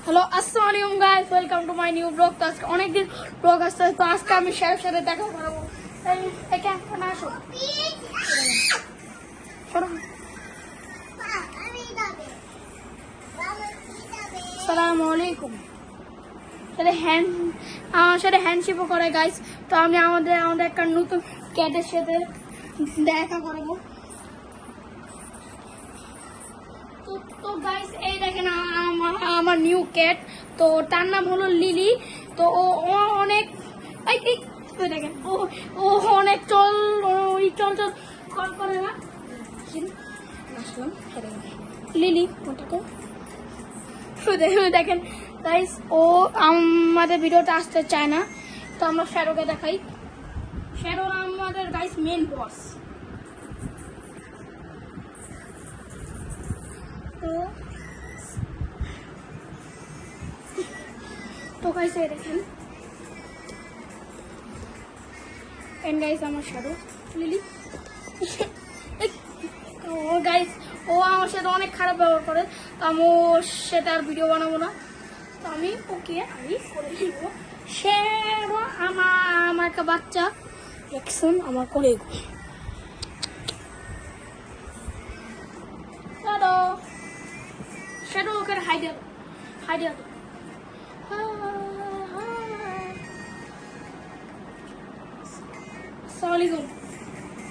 Hello আসসালামু আলাইকুম guys, welcome to my new blog. তো আজকে অনেকদিন ব্লগ আসছে, তো আজকে আমি শেরের সাথে দেখা করাবো। এখানে আসো, আসসালামু আলাইকুম। আমার সাথে হ্যান্ডশিপও করে গাইস। তো আমি আমাদের একটা নতুন ক্যাটের সাথে দেখা করাবো। তো গাইস এই দেখেন আমার নিউ ক্যাট। তো তার নাম হলো লিলি। তো ও অনেক দেখেন ও অনেক চল করে না। আসলাম লিলি ওটাকে দেখেন গাইস, ও আমাদের ভিডিওতে আসতে চায় না। তো আমরা শ্যারোকে দেখাই। শ্যারো আমাদের গাইস মেন বস। তো গাইস এই দেখেন, এন্ড গাইস আমার শ্যাডো লিলি। তো গাইস ও আমার সাথে অনেক খারাপ ব্যবহার করে, তো আমি ওর সাথে আর ভিডিও বানাবো না। তো আমি ওকে করে দিব। শ্যাডো আমার একটা বাচ্চা দেখছেন আমার করে শ্যাডো শ্যাডো ওকে হাইডে আসসালামু আলাইকুম।